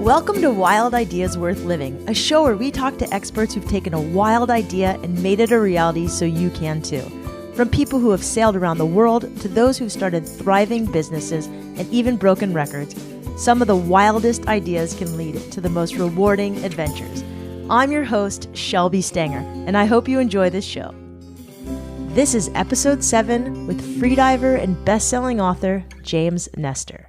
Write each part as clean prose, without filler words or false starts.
Welcome to Wild Ideas Worth Living, a show where we talk to experts who've taken a wild idea and made it a reality so you can too. From people who have sailed around the world to those who've started thriving businesses and even broken records, some of the wildest ideas can lead to the most rewarding adventures. I'm your host, Shelby Stanger, and I hope you enjoy this show. This is episode 7 with freediver and best-selling author James Nestor.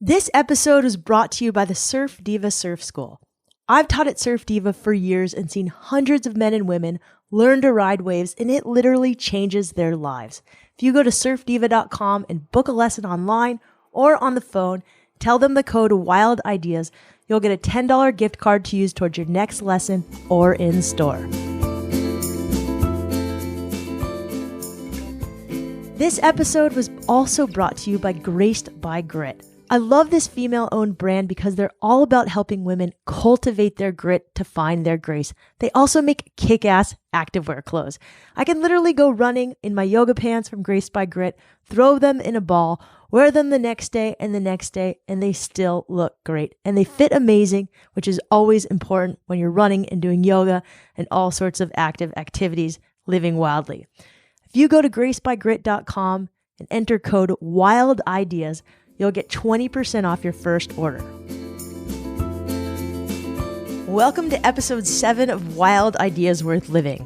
This episode is brought to you by the Surf Diva Surf School. I've taught at Surf Diva for years and seen hundreds of men and women learn to ride waves, and it literally changes their lives. If you go to surfdiva.com and book a lesson online or on the phone, tell them the code WILDIDEAS, you'll get a $10 gift card to use towards your next lesson or in store. This episode was also brought to you by Graced by Grit. I love this female-owned brand because they're all about helping women cultivate their grit to find their grace. They also make kick-ass activewear clothes. I can literally go running in my yoga pants from Graced by Grit, throw them in a ball, wear them the next day, and they still look great. And they fit amazing, which is always important when you're running and doing yoga and all sorts of active activities, living wildly. If you go to gracedbygrit.com and enter code WILDIDEAS, you'll get 20% off your first order. Welcome to episode 7 of Wild Ideas Worth Living.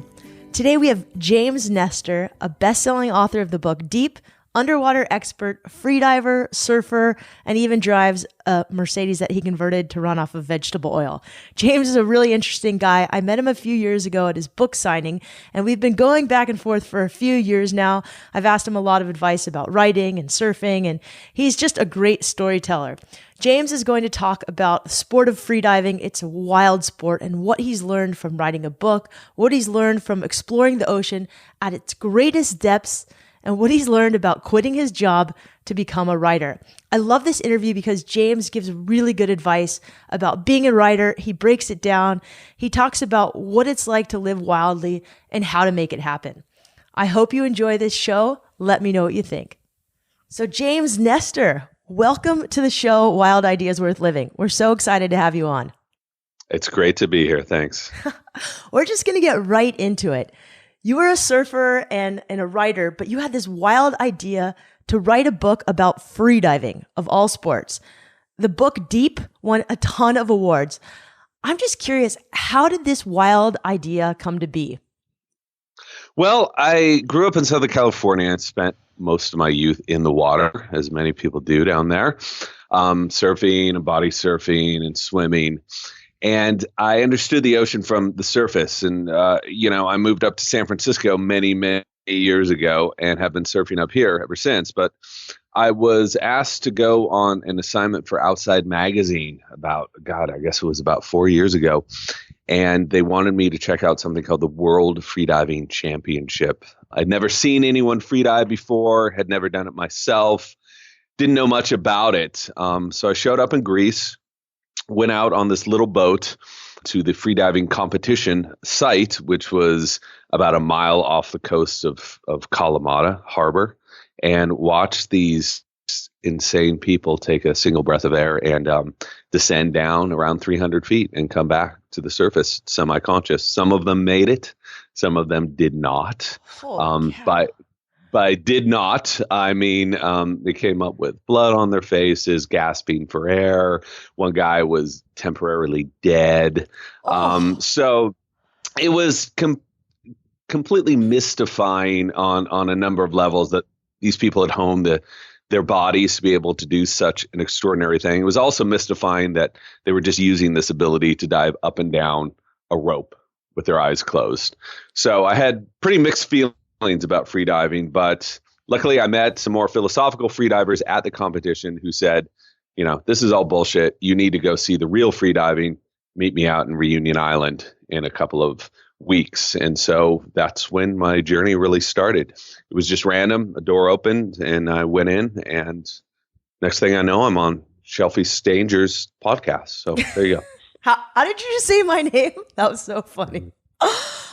Today we have James Nestor, a best-selling author of the book Deep, underwater expert, freediver, surfer, and even drives a Mercedes that he converted to run off of vegetable oil. James is a really interesting guy. I met him a few years ago at his book signing, and we've been going back and forth for a few years now. I've asked him a lot of advice about writing and surfing, and he's just a great storyteller. James is going to talk about the sport of freediving. It's a wild sport, and what he's learned from writing a book, what he's learned from exploring the ocean at its greatest depths, and what he's learned about quitting his job to become a writer. I love this interview because James gives really good advice about being a writer. He breaks it down. He talks about what it's like to live wildly and how to make it happen. I hope you enjoy this show. Let me know what you think. So James Nestor, welcome to the show, Wild Ideas Worth Living. We're so excited to have you on. It's great to be here. Thanks. We're just going to get right into it. You were a surfer and a writer, but you had this wild idea to write a book about freediving of all sports. The book Deep won a ton of awards. I'm just curious, how did this wild idea come to be? Well, I grew up in Southern California and spent most of my youth in the water, as many people do down there, surfing and body surfing and swimming. And I understood the ocean from the surface. And, I moved up to San Francisco many, many years ago and have been surfing up here ever since. But I was asked to go on an assignment for Outside Magazine I guess it was about 4 years ago. And they wanted me to check out something called the World Freediving Championship. I'd never seen anyone freedive before, had never done it myself, didn't know much about it. So I showed up in Greece. Went out on this little boat to the freediving competition site, which was about a mile off the coast of Kalamata Harbor, and watched these insane people take a single breath of air and descend down around 300 feet and come back to the surface semi-conscious. Some of them made it. Some of them did not. By did not, I mean, they came up with blood on their faces, gasping for air. One guy was temporarily dead. So it was completely mystifying on a number of levels that these people had honed their bodies to be able to do such an extraordinary thing. It was also mystifying that they were just using this ability to dive up and down a rope with their eyes closed. So I had pretty mixed feelings about freediving, but luckily I met some more philosophical freedivers at the competition who said, this is all bullshit. You need to go see the real freediving. Meet me out in Reunion Island in a couple of weeks. And so that's when my journey really started. It was just random. A door opened and I went in, and next thing I know, I'm on Shelby Stanger's podcast. So there you go. How did you just say my name? That was so funny.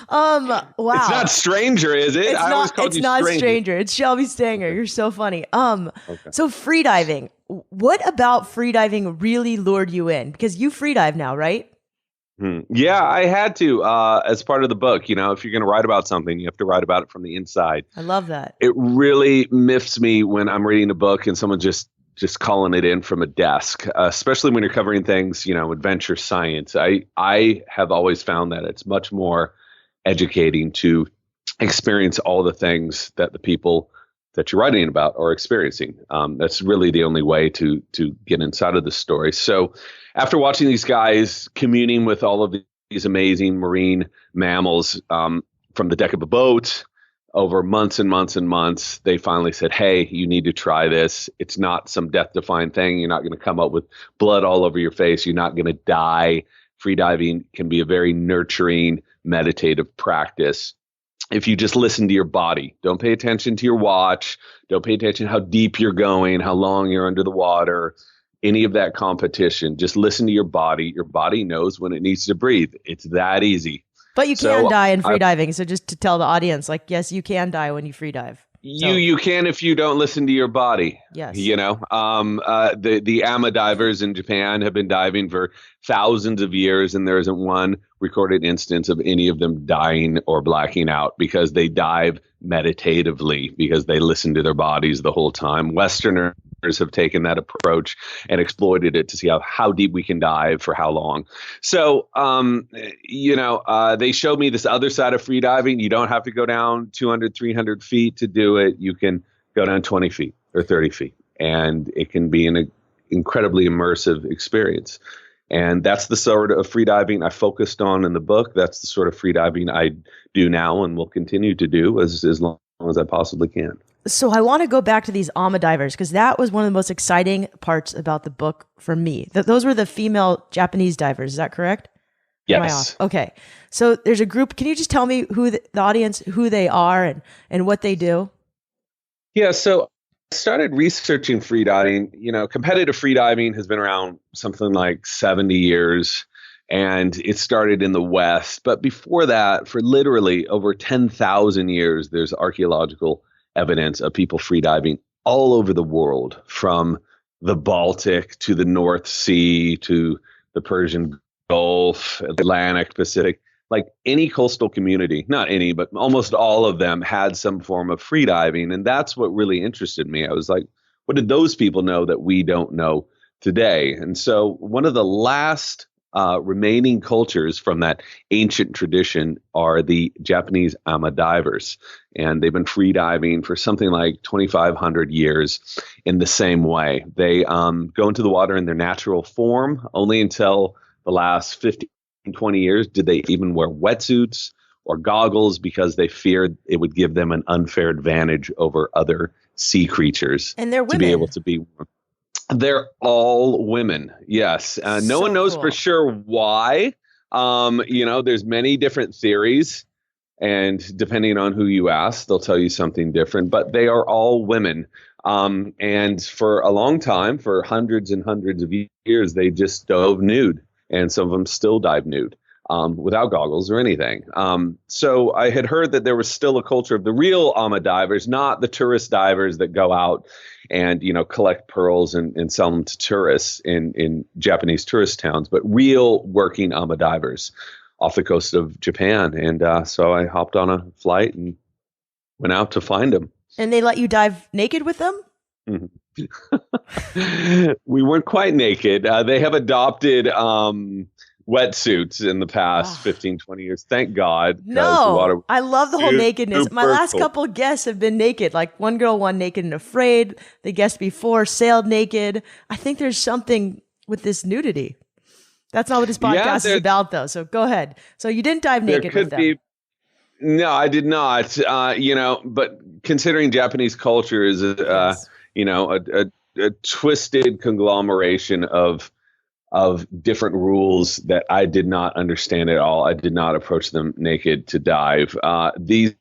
Wow. It's not Stranger, is it? It's I always not. called It's you not Stranger. Stranger. It's Shelby Stanger. You're so funny. Okay. So freediving. What about freediving really lured you in? Because you freedive now, right? Yeah, I had to as part of the book. You know, if you're going to write about something, you have to write about it from the inside. I love that. It really miffs me when I'm reading a book and someone just calling it in from a desk, especially when you're covering things, you know, adventure science. I have always found that it's much more educating to experience all the things that the people that you're writing about are experiencing. That's really the only way to get inside of the story. So after watching these guys communing with all of these amazing marine mammals from the deck of a boat over months and months and months, they finally said, hey, you need to try this. It's not some death-defying thing. You're not going to come up with blood all over your face. You're not going to die. Freediving can be a very nurturing, meditative practice. If you just listen to your body, don't pay attention to your watch, don't pay attention to how deep you're going, how long you're under the water, any of that competition. Just listen to your body. Your body knows when it needs to breathe. It's that easy. But you can die in freediving. So just to tell the audience, like, yes, you can die when you freedive. You can if you don't listen to your body. Yes. You know, the AMA divers in Japan have been diving for thousands of years, and there isn't one recorded instance of any of them dying or blacking out because they dive meditatively, because they listen to their bodies the whole time. Westerners have taken that approach and exploited it to see how deep we can dive for how long. So, they showed me this other side of freediving. You don't have to go down 200, 300 feet to do it. You can go down 20 feet or 30 feet, and it can be an incredibly immersive experience. And that's the sort of freediving I focused on in the book. That's the sort of freediving I do now and will continue to do as long as I possibly can. So I want to go back to these AMA divers because that was one of the most exciting parts about the book for me. Those were the female Japanese divers. Is that correct? Yes. Am I off? Okay. So there's a group. Can you just tell me who the audience, who they are and what they do? Yeah. So I started researching freediving. You know, competitive freediving has been around something like 70 years, and it started in the West. But before that, for literally over 10,000 years, there's archaeological evidence of people freediving all over the world, from the Baltic to the North Sea to the Persian Gulf, Atlantic, Pacific. Like any coastal community, not any, but almost all of them had some form of freediving. And that's what really interested me. I was like, what did those people know that we don't know today? And so one of the last remaining cultures from that ancient tradition are the Japanese AMA divers. And they've been freediving for something like 2,500 years in the same way. They go into the water in their natural form. Only until the last 15, 20 years did they even wear wetsuits or goggles, because they feared it would give them an unfair advantage over other sea creatures. And they're women. To be able to be. They're all women. Yes. No one knows for sure why. There's many different theories, and depending on who you ask, they'll tell you something different, but they are all women. And for a long time, for hundreds and hundreds of years, they just dove nude, and some of them still dive nude. Without goggles or anything. So I had heard that there was still a culture of the real AMA divers, not the tourist divers that go out and, collect pearls and sell them to tourists in Japanese tourist towns, but real working AMA divers off the coast of Japan. And so I hopped on a flight and went out to find them. And they let you dive naked with them? We weren't quite naked. They have adopted wetsuits in the past 15, 20 years. Thank God. No, I love the whole nakedness. My last couple of guests have been naked. Like one girl won Naked and Afraid. The guest before sailed naked. I think there's something with this nudity. That's not what this podcast is about, though. So go ahead. So you didn't dive naked with them. No, I did not. But considering Japanese culture is, a twisted conglomeration of different rules that I did not understand at all. I did not approach them naked to dive. These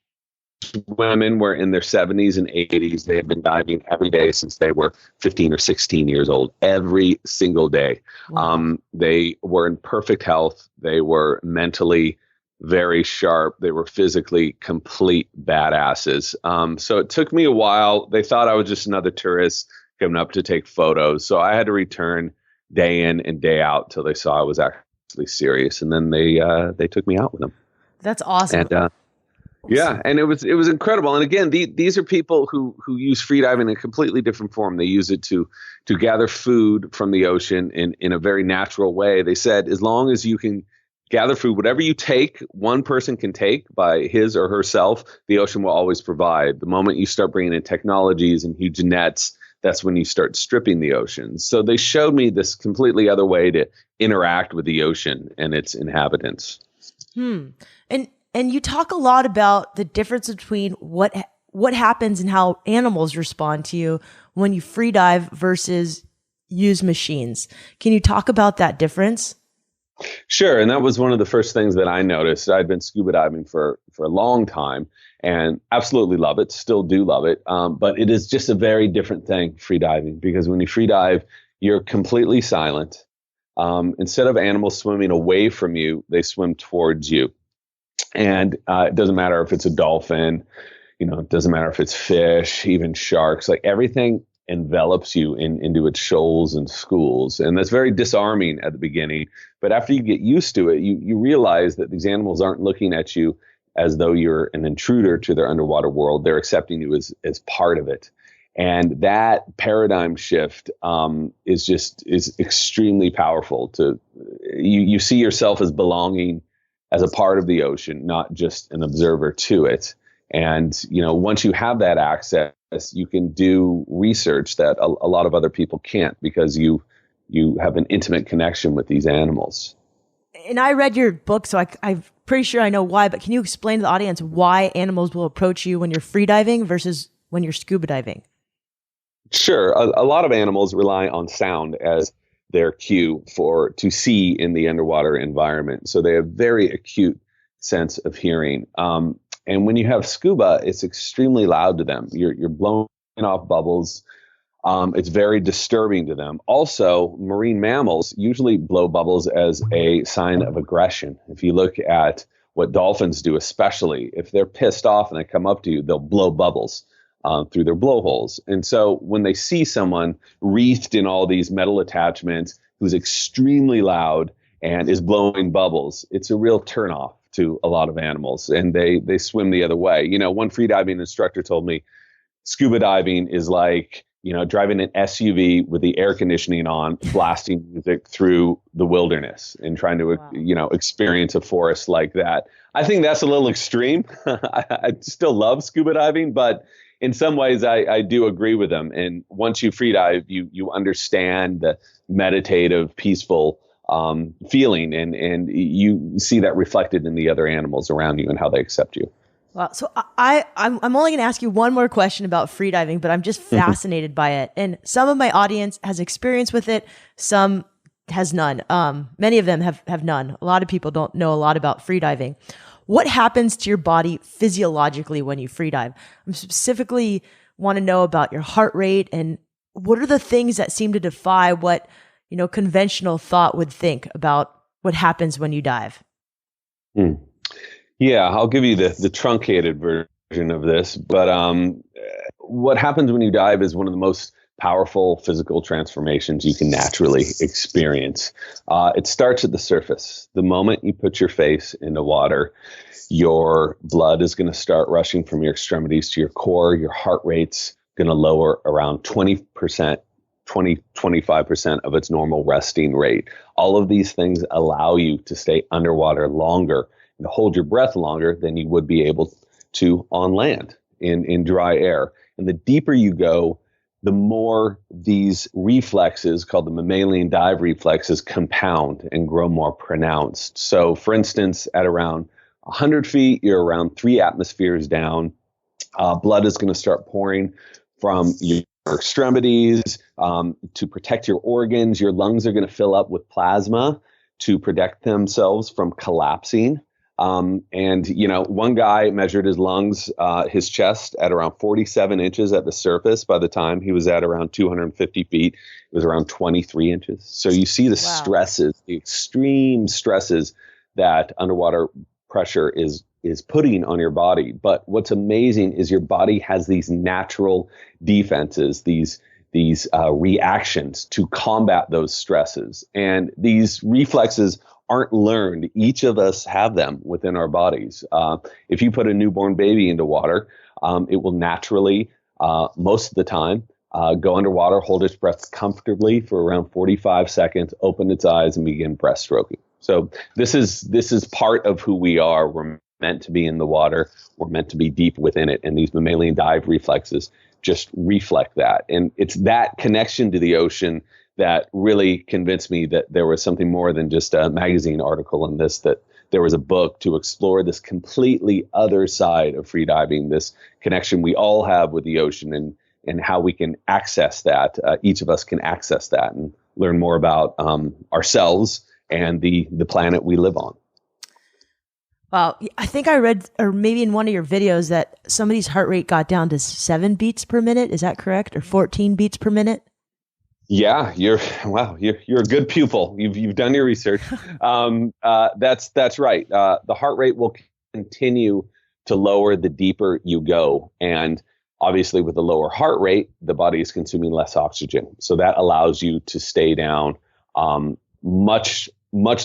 women were in their 70s and 80s. They have been diving every day since they were 15 or 16 years old, every single day. Wow. They were in perfect health. They were mentally very sharp. They were physically complete badasses. So it took me a while. They thought I was just another tourist coming up to take photos. So I had to return day in and day out till they saw I was actually serious. And then they took me out with them. That's awesome. And yeah, and it was incredible. And again, these are people who use freediving in a completely different form. They use it to gather food from the ocean in a very natural way. They said, as long as you can gather food, whatever you take, one person can take by his or herself, the ocean will always provide. The moment you start bringing in technologies and huge nets, that's when you start stripping the ocean. So they showed me this completely other way to interact with the ocean and its inhabitants. And you talk a lot about the difference between what happens and how animals respond to you when you free dive versus use machines. Can you talk about that difference? Sure. And that was one of the first things that I noticed. I'd been scuba diving for a long time and absolutely love it, still do love it. But it is just a very different thing, free diving, because when you free dive, you're completely silent. Instead of animals swimming away from you, they swim towards you. And it doesn't matter if it's a dolphin, it doesn't matter if it's fish, even sharks, like everything envelops you into its shoals and schools. And that's very disarming at the beginning. But after you get used to it, you realize that these animals aren't looking at you as though you're an intruder to their underwater world. They're accepting you as part of it. And that paradigm shift is extremely powerful. You see yourself as belonging as a part of the ocean, not just an observer to it. And, once you have that access, you can do research that a lot of other people can't, because you have an intimate connection with these animals. And I read your book, so I'm pretty sure I know why, but can you explain to the audience why animals will approach you when you're free diving versus when you're scuba diving? Sure. A lot of animals rely on sound as their cue to see in the underwater environment. So they have very acute sense of hearing. And when you have scuba, it's extremely loud to them. You're blowing off bubbles. It's very disturbing to them. Also, marine mammals usually blow bubbles as a sign of aggression. If you look at what dolphins do, especially if they're pissed off and they come up to you, they'll blow bubbles through their blowholes. And so when they see someone wreathed in all these metal attachments who's extremely loud and is blowing bubbles, it's a real turnoff to a lot of animals, and they swim the other way. One freediving instructor told me scuba diving is like, driving an SUV with the air conditioning on, blasting music through the wilderness and trying to, experience a forest like that. I think that's a little extreme. I still love scuba diving, but in some ways, I do agree with them. And once you free dive, you understand the meditative, peaceful feeling, and you see that reflected in the other animals around you and how they accept you. Wow. So I'm only going to ask you one more question about free diving, but I'm just fascinated by it. And some of my audience has experience with it. Some has none. Many of them have none. A lot of people don't know a lot about free diving. What happens to your body physiologically when you free dive? I specifically want to know about your heart rate, and what are the things that seem to defy what, conventional thought would think about what happens when you dive? Yeah, I'll give you the truncated version of this. But what happens when you dive is one of the most powerful physical transformations you can naturally experience. It starts at the surface. The moment you put your face in the water, your blood is going to start rushing from your extremities to your core. Your heart rate's going to lower around 20%, 25% of its normal resting rate. All of these things allow you to stay underwater longer and to hold your breath longer than you would be able to on land in dry air. And the deeper you go, the more these reflexes, called the mammalian dive reflexes, compound and grow more pronounced. So, for instance, at around 100 feet, you're around 3 atmospheres down. Blood is going to start pouring from your extremities to protect your organs. Your lungs are going to fill up with plasma to protect themselves from collapsing. One guy measured his lungs, his chest at around 47 inches at the surface. By the time he was at around 250 feet, it was around 23 inches. So you see the stresses, the extreme stresses that underwater pressure is putting on your body. But what's amazing is your body has these natural defenses, these reactions to combat those stresses. And these reflexes aren't learned. Each of us have them within our bodies. If you put a newborn baby into water, it will naturally, most of the time, go underwater, hold its breath comfortably for around 45 seconds, open its eyes, and begin breaststroking. So this is part of who we are. We're meant to be in the water. We're meant to be deep within it. And these mammalian dive reflexes just reflect that. And it's that connection to the ocean that really convinced me that there was something more than just a magazine article in this, that there was a book to explore this completely other side of freediving, this connection we all have with the ocean, and how we can access that. Each of us can access that and learn more about ourselves and the planet we live on. Wow. I think I read, or maybe in one of your videos, that somebody's heart rate got down to 7 beats per minute. Is that correct? Or 14 beats per minute? Yeah, you're a good pupil. You've done your research. That's right. The heart rate will continue to lower the deeper you go, and obviously with a lower heart rate, the body is consuming less oxygen, so that allows you to stay down much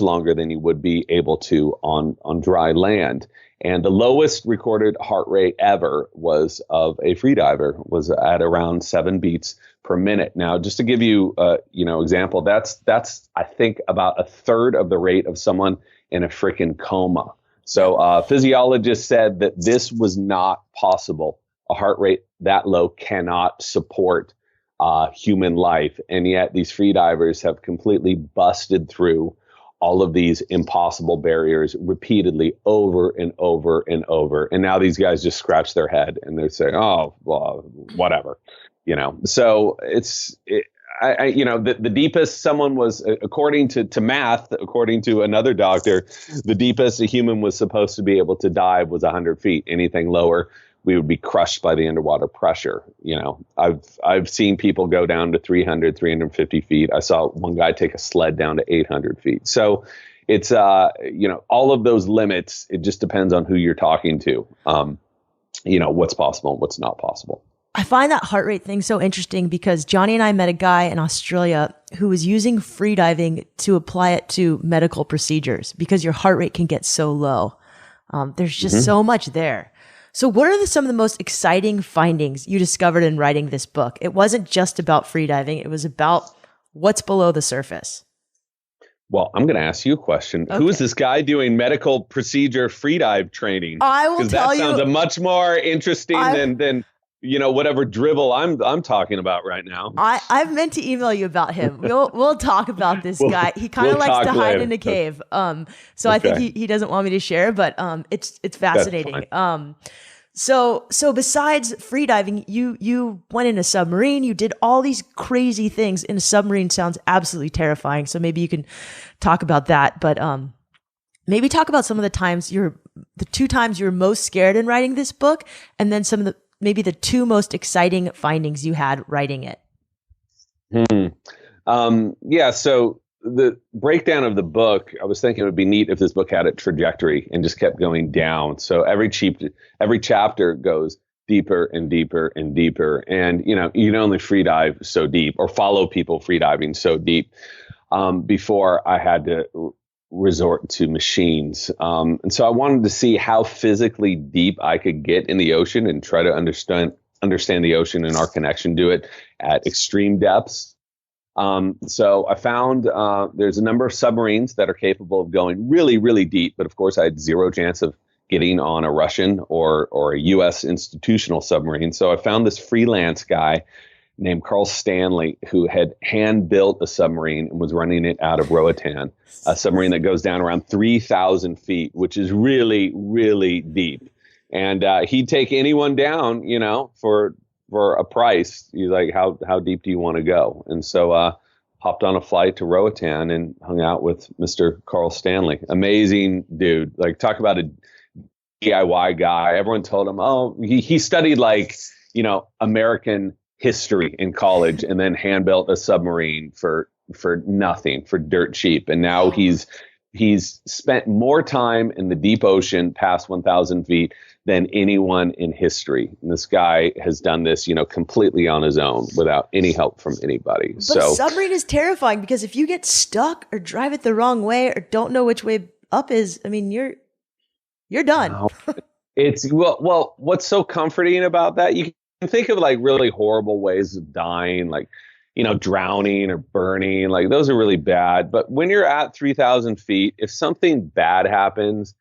longer than you would be able to on dry land. And the lowest recorded heart rate ever was of a freediver, was at around 7 beats per minute. Now, just to give you example, that's I think about a third of the rate of someone in a freaking coma. So physiologists said that this was not possible. A heart rate that low cannot support human life, and yet these freedivers have completely busted through all of these impossible barriers repeatedly over and over and over. And now these guys just scratch their head and they're saying, oh, well, whatever, So the deepest someone was, according to math, according to another doctor, the deepest a human was supposed to be able to dive was 100 feet. Anything lower, we would be crushed by the underwater pressure. I've seen people go down to 300, 350 feet. I saw one guy take a sled down to 800 feet. So it's, all of those limits, it just depends on who you're talking to, what's possible and what's not possible. I find that heart rate thing so interesting because Johnny and I met a guy in Australia who was using freediving to apply it to medical procedures because your heart rate can get so low. There's just so much there. So what are some of the most exciting findings you discovered in writing this book? It wasn't just about freediving. It was about what's below the surface. Well, I'm going to ask you a question. Okay. Who is this guy doing medical procedure freedive training? I will tell you. That sounds much more interesting than whatever dribble I'm talking about right now. I've meant to email you about him. We'll talk about this guy. He kind of likes to hide in a cave. So okay. I think he doesn't want me to share, but it's fascinating. So besides freediving, you went in a submarine. You did all these crazy things in a submarine. Sounds absolutely terrifying. So maybe you can talk about that. But maybe talk about some of the 2 times you were most scared in writing this book, and then maybe the 2 most exciting findings you had writing it. So the breakdown of the book, I was thinking it would be neat if this book had a trajectory and just kept going down. So every chapter goes deeper and deeper and deeper. And, you can only freedive so deep or follow people freediving so deep before I had to resort to machines. And so I wanted to see how physically deep I could get in the ocean and try to understand the ocean and our connection to it at extreme depths. So I found there's a number of submarines that are capable of going really, really deep. But of course, I had zero chance of getting on a Russian or a U.S. institutional submarine. So I found this freelance guy named Carl Stanley, who had hand-built a submarine and was running it out of Roatan, a submarine that goes down around 3,000 feet, which is really, really deep. And he'd take anyone down, for a price. He's like, how deep do you want to go? And so hopped on a flight to Roatan and hung out with Mr. Carl Stanley. Amazing dude. Like, talk about a DIY guy. Everyone told him, he studied American history in college and then hand built a submarine for nothing, for dirt cheap. And now he's He's spent more time in the deep ocean past 1,000 feet than anyone in history. And this guy has done this, completely on his own without any help from anybody. But submarine is terrifying because if you get stuck or drive it the wrong way or don't know which way up is, I mean, you're done. It's well, what's so comforting about that? You can think of like really horrible ways of dying, like, drowning or burning, like those are really bad. But when you're at 3,000 feet, if something bad happens,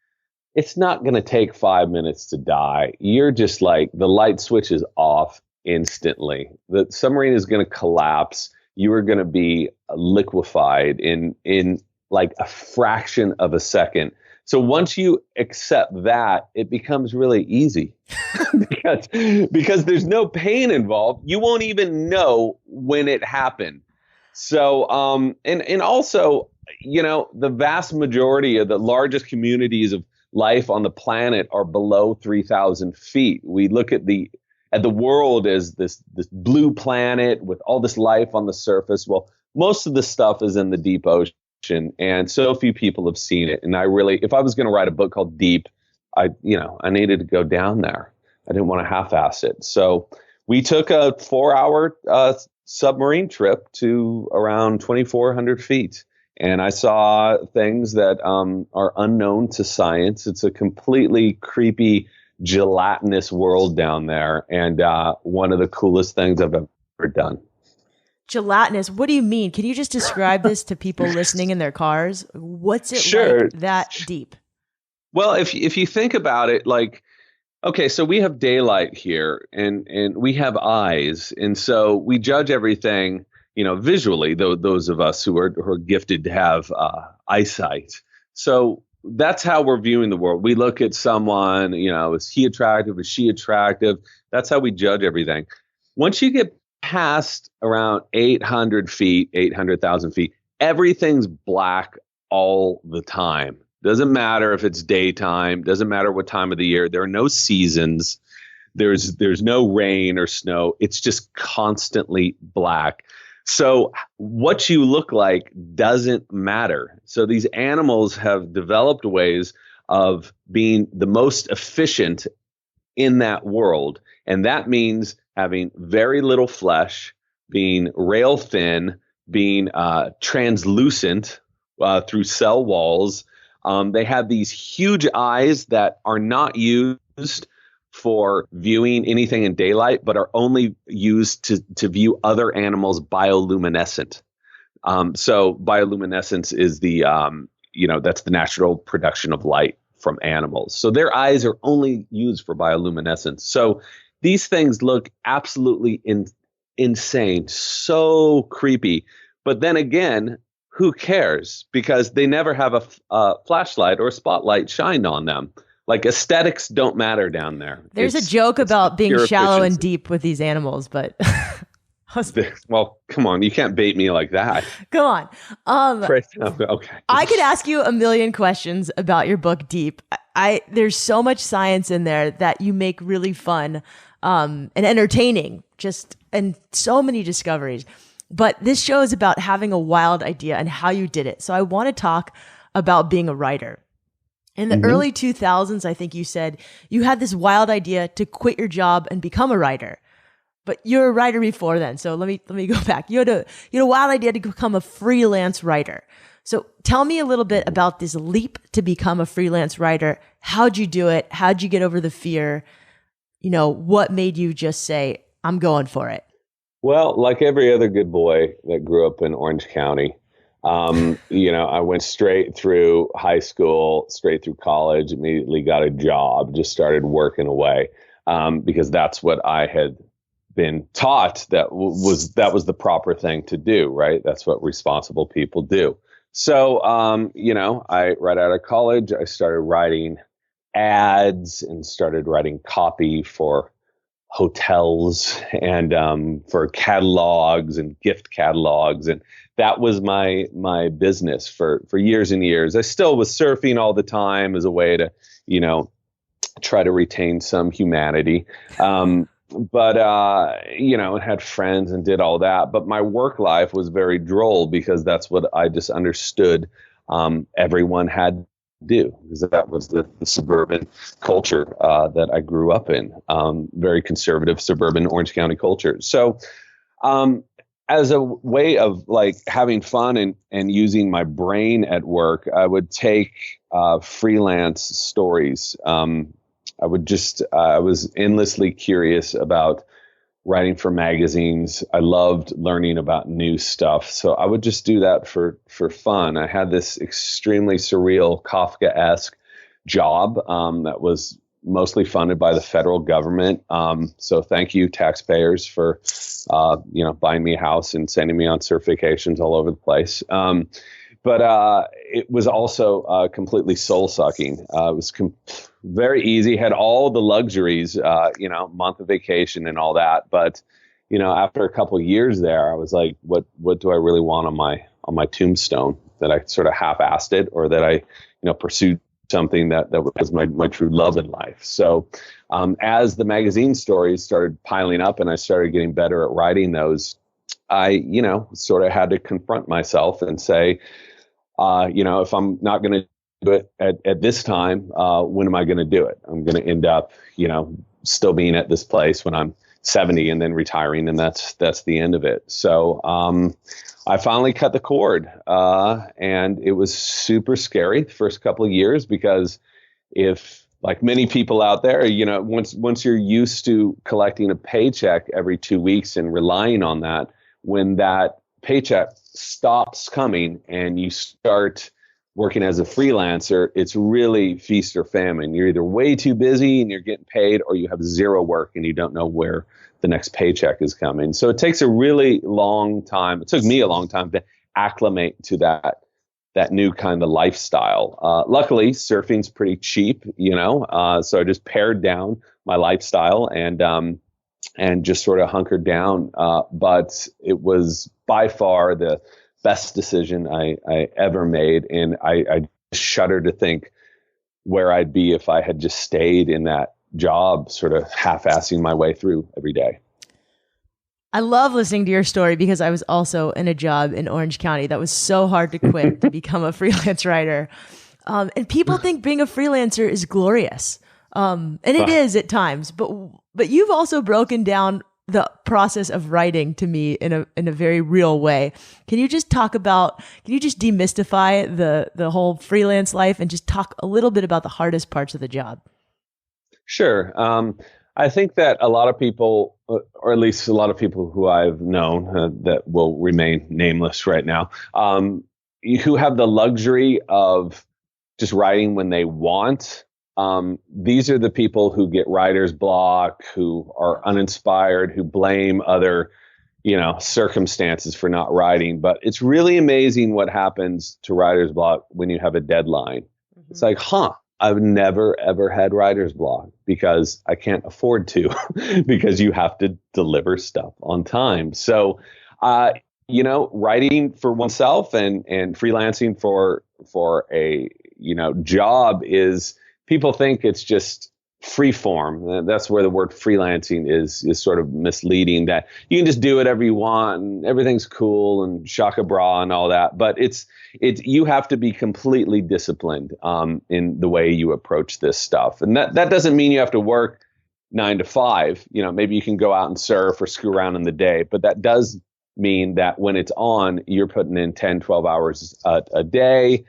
it's not going to take 5 minutes to die. You're just like, the light switch is off instantly. The submarine is going to collapse. You are going to be liquefied in like a fraction of a second. So once you accept that, it becomes really easy because there's no pain involved. You won't even know when it happened. So, and also, the vast majority of the largest communities of life on the planet are below 3,000 feet. We look at the world as this blue planet with all this life on the surface. Well, most of the stuff is in the deep ocean. And so few people have seen it. And if I was going to write a book called Deep, I needed to go down there. I didn't want to half-ass it. So we took a 4-hour submarine trip to around 2,400 feet. And I saw things that are unknown to science. It's a completely creepy, gelatinous world down there. And one of the coolest things I've ever done. Gelatinous. What do you mean? Can you just describe this to people listening in their cars? What's it like that deep? Well, if you think about it, like, okay, so we have daylight here and we have eyes. And so we judge everything, visually, those of us who are gifted to have eyesight. So that's how we're viewing the world. We look at someone, is he attractive? Is she attractive? That's how we judge everything. Once you get past around 800,000 feet, everything's black all the time. Doesn't matter if it's daytime, doesn't matter what time of the year. There are no seasons. There's no rain or snow. It's just constantly black. So what you look like doesn't matter. So these animals have developed ways of being the most efficient in that world. And that means having very little flesh, being rail thin, being translucent through cell walls. They have these huge eyes that are not used for viewing anything in daylight, but are only used to view other animals bioluminescent. So bioluminescence is that's the natural production of light from animals. So their eyes are only used for bioluminescence. So these things look absolutely insane, so creepy. But then again, who cares? Because they never have a flashlight or a spotlight shined on them. Like, aesthetics don't matter down there. There's a joke about being shallow and deep with these animals, but well, come on, you can't bait me like that. Come on. Okay. I could ask you a million questions about your book, Deep. There's so much science in there that you make really fun and entertaining, and so many discoveries. But this show is about having a wild idea and how you did it. So I want to talk about being a writer. In the early 2000s, I think you said you had this wild idea to quit your job and become a writer. But you're a writer before then. So let me go back. You had a wild idea to become a freelance writer. So tell me a little bit about this leap to become a freelance writer. How'd you do it? How'd you get over the fear? What made you just say, I'm going for it? Well, like every other good boy that grew up in Orange County, I went straight through high school, straight through college, immediately got a job, just started working away because that's what I had been taught that was the proper thing to do, right? That's what responsible people do. So, I right out of college, I started writing ads and started writing copy for hotels and for catalogs and gift catalogs. And that was my business for years and years. I still was surfing all the time as a way to, try to retain some humanity. but had friends and did all that. But my work life was very droll because that's what I just understood everyone had to do, because that was the suburban culture that I grew up in, very conservative suburban Orange County culture. So as a way of like having fun and using my brain at work, I would take freelance stories. I was endlessly curious about writing for magazines. I loved learning about new stuff. So I would just do that for fun. I had this extremely surreal Kafka-esque job that was mostly funded by the federal government. So thank you, taxpayers, for buying me a house and sending me on surf vacations all over the place. But it was also completely soul sucking. It was very easy, had all the luxuries, month of vacation and all that. But, after a couple of years there, I was like, what do I really want on my tombstone? That I sort of half-assed it, or that I, pursued something that was my true love in life. So as the magazine stories started piling up and I started getting better at writing those, I, sort of had to confront myself and say, if I'm not going to do it at this time, when am I going to do it? I'm going to end up, still being at this place when I'm 70 and then retiring, and that's the end of it. So I finally cut the cord, and it was super scary the first couple of years, because if, like many people out there, once you're used to collecting a paycheck every 2 weeks and relying on that, when that paycheck stops coming and you start working as a freelancer, it's really feast or famine. You're either way too busy and you're getting paid, or you have zero work and you don't know where the next paycheck is coming. So it takes a really long time. It took me a long time to acclimate to that new kind of lifestyle. Luckily, surfing's pretty cheap, so I just pared down my lifestyle and just sort of hunkered down. But it was by far the best decision I ever made. And I shudder to think where I'd be if I had just stayed in that job, sort of half-assing my way through every day. I love listening to your story, because I was also in a job in Orange County that was so hard to quit to become a freelance writer. And people think being a freelancer is glorious. And it is at times, but you've also broken down the process of writing to me in a very real way. Can you just demystify the whole freelance life and just talk a little bit about the hardest parts of the job? Sure. I think that a lot of people, or at least a lot of people who I've known that will remain nameless right now, who have the luxury of just writing when they want. These are the people who get writer's block, who are uninspired, who blame other, circumstances for not writing. But it's really amazing what happens to writer's block when you have a deadline. Mm-hmm. It's like, I've never, ever had writer's block, because I can't afford to, because you have to deliver stuff on time. So, writing for oneself and freelancing for a, job is, people think it's just free form. That's where the word freelancing is sort of misleading, that you can just do whatever you want and everything's cool and shaka bra and all that. But it's you have to be completely disciplined in the way you approach this stuff. And that doesn't mean you have to work 9 to 5. Maybe you can go out and surf or screw around in the day, but that does mean that when it's on, you're putting in 10, 12 hours a day.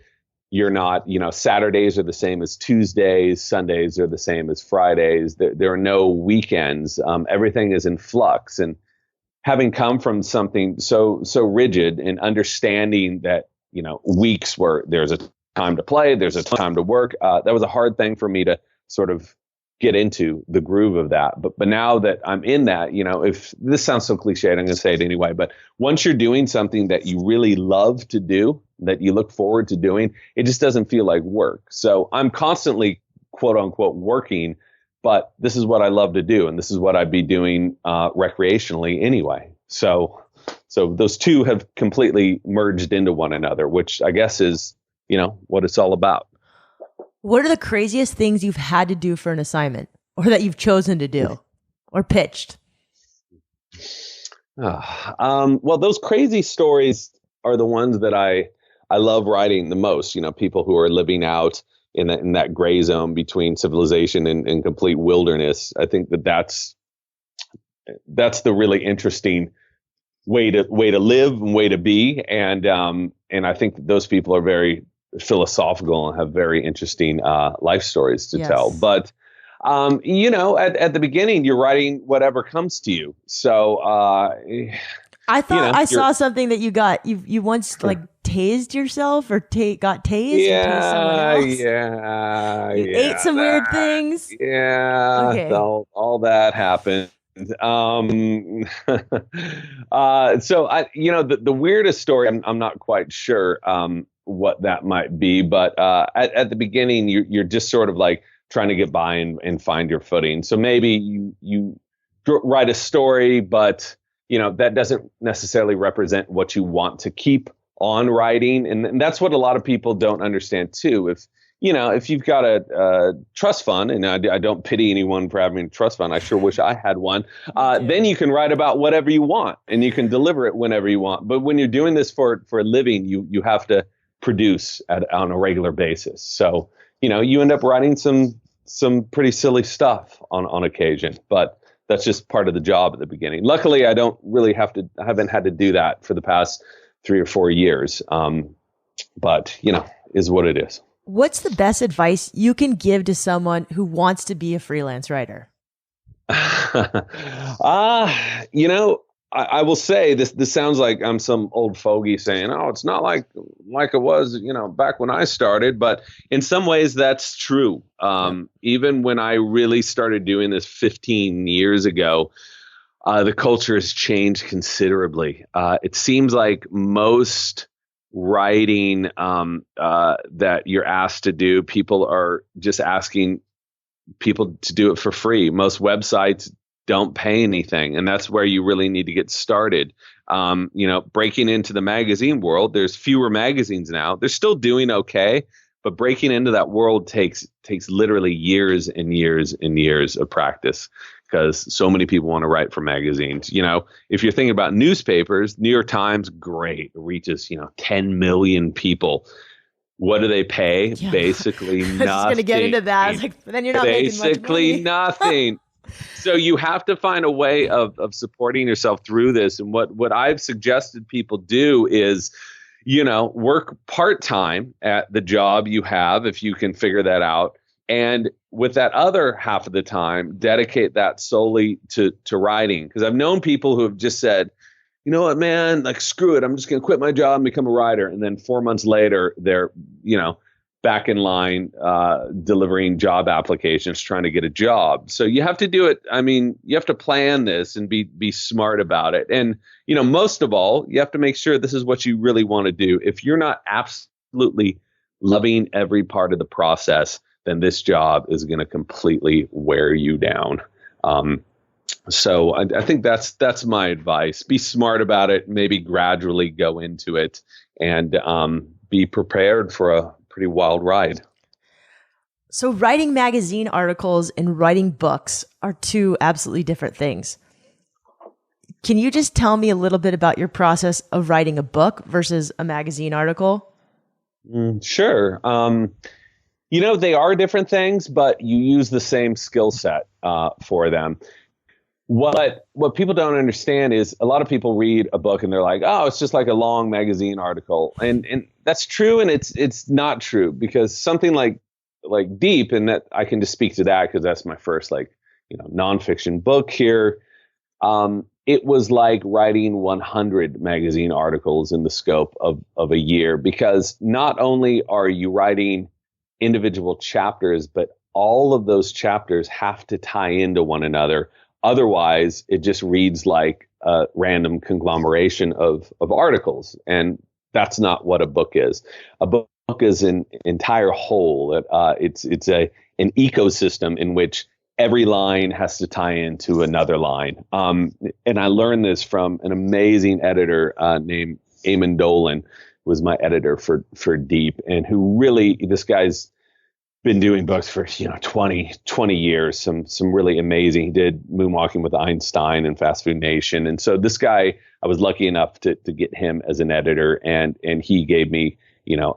You're not, Saturdays are the same as Tuesdays. Sundays are the same as Fridays. There are no weekends. Everything is in flux. And having come from something so rigid, and understanding that, weeks where there's a time to play, there's a time to work, that was a hard thing for me to sort of get into the groove of that. But now that I'm in that, if this sounds so cliched, I'm going to say it anyway. But once you're doing something that you really love to do, that you look forward to doing, it just doesn't feel like work. So I'm constantly, quote unquote, working, but this is what I love to do. And this is what I'd be doing recreationally anyway. So those two have completely merged into one another, which I guess is, what it's all about. What are the craziest things you've had to do for an assignment, or that you've chosen to do? or pitched? Well, those crazy stories are the ones that I love writing the most. People who are living out in that gray zone between civilization and complete wilderness. I think that's the really interesting way to live and way to be. And I think that those people are very philosophical and have very interesting life stories to tell. But at the beginning, you're writing whatever comes to you. So I thought I saw something that you once like tased yourself or got tased. Yeah, and tased someone else. You ate some weird things. Yeah, okay. all that happened. So the weirdest story, I'm not quite sure what that might be, but at the beginning, you're just sort of like trying to get by and find your footing. So maybe you write a story, but that doesn't necessarily represent what you want to keep on writing. And that's what a lot of people don't understand too. If you've got a trust fund, and I don't pity anyone for having a trust fund, I sure wish I had one, then you can write about whatever you want and you can deliver it whenever you want. But when you're doing this for a living, you have to produce on a regular basis. So, you end up writing some pretty silly stuff on occasion, but that's just part of the job at the beginning. Luckily, I haven't had to do that for the past 3 or 4 years. But is what it is. What's the best advice you can give to someone who wants to be a freelance writer? I will say this sounds like I'm some old fogey saying, oh, it's not like it was, back when I started. But in some ways, that's true. Even when I really started doing this 15 years ago, the culture has changed considerably. It seems like most writing that you're asked to do, people are just asking people to do it for free. Most websites don't pay anything, and that's where you really need to get started. Breaking into the magazine world, there's fewer magazines now. They're still doing okay, but breaking into that world takes literally years and years and years of practice, because so many people want to write for magazines. If you're thinking about newspapers, New York Times, great, it reaches 10 million people. What do they pay? Yeah. Basically nothing. I was just going to get into that. I was like, then you're not making much money. Basically nothing. So you have to find a way of supporting yourself through this. And what I've suggested people do is, work part-time at the job you have, if you can figure that out. And with that other half of the time, dedicate that solely to writing. Because I've known people who have just said, you know what, man, like, screw it, I'm just going to quit my job and become a writer. And then 4 months later, they're, back in line, delivering job applications, trying to get a job. So you have to do it. I mean, you have to plan this and be smart about it. And, most of all, you have to make sure this is what you really want to do. If you're not absolutely loving every part of the process, then this job is going to completely wear you down. So I think that's my advice. Be smart about it. Maybe gradually go into it, and be prepared for a pretty wild ride. So writing magazine articles and writing books are two absolutely different things. Can you just tell me a little bit about your process of writing a book versus a magazine article? Sure. They are different things, but you use the same skill set for them. What people don't understand is a lot of people read a book and they're like, oh, it's just like a long magazine article. And that's true. And it's not true, because something like Deep, and that I can just speak to that because that's my first nonfiction book here. It was like writing 100 magazine articles in the scope of a year, because not only are you writing individual chapters, but all of those chapters have to tie into one another. Otherwise, it just reads like a random conglomeration of articles. And that's not what a book is. A book is an entire whole. It's an ecosystem in which every line has to tie into another line. And I learned this from an amazing editor named Eamon Dolan, who was my editor for Deep, and who really, this guy's been doing books for 20 years, some really amazing. He did Moonwalking with Einstein and Fast Food Nation. And so this guy, I was lucky enough to get him as an editor, and he gave me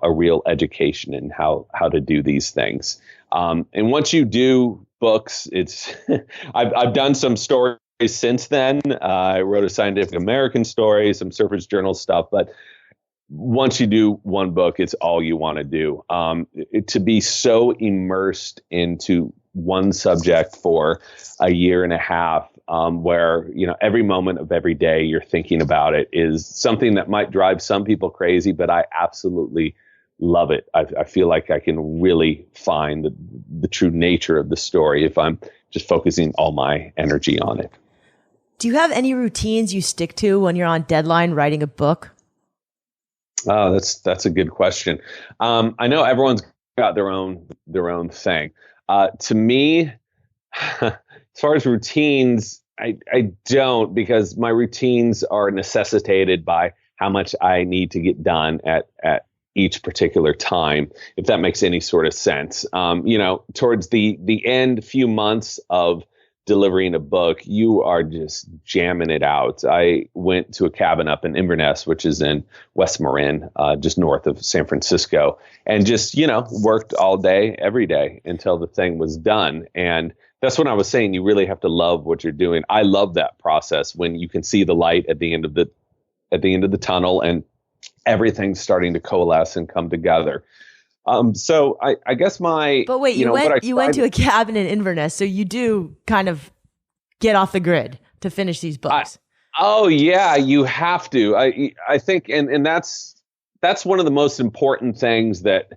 a real education in how to do these things. And once you do books, it's I've done some stories since then. I wrote a Scientific American story, some Surfers Journal stuff, but once you do one book, it's all you want to do. To be so immersed into one subject for a year and a half, where every moment of every day you're thinking about it, is something that might drive some people crazy, but I absolutely love it. I feel like I can really find the true nature of the story if I'm just focusing all my energy on it. Do you have any routines you stick to when you're on deadline writing a book? Oh, that's a good question. I know everyone's got their own thing. To me, as far as routines, I don't, because my routines are necessitated by how much I need to get done at each particular time, if that makes any sort of sense. Towards the end few months of delivering a book, you are just jamming it out. I went to a cabin up in Inverness, which is in West Marin, just north of San Francisco, and just, worked all day, every day until the thing was done. And that's when I was saying, you really have to love what you're doing. I love that process when you can see the light at the end of the tunnel and everything's starting to coalesce and come together. So I guess But wait, you went to a cabin in Inverness, so you do kind of get off the grid to finish these books. Oh yeah, you have to. I think, and that's one of the most important things that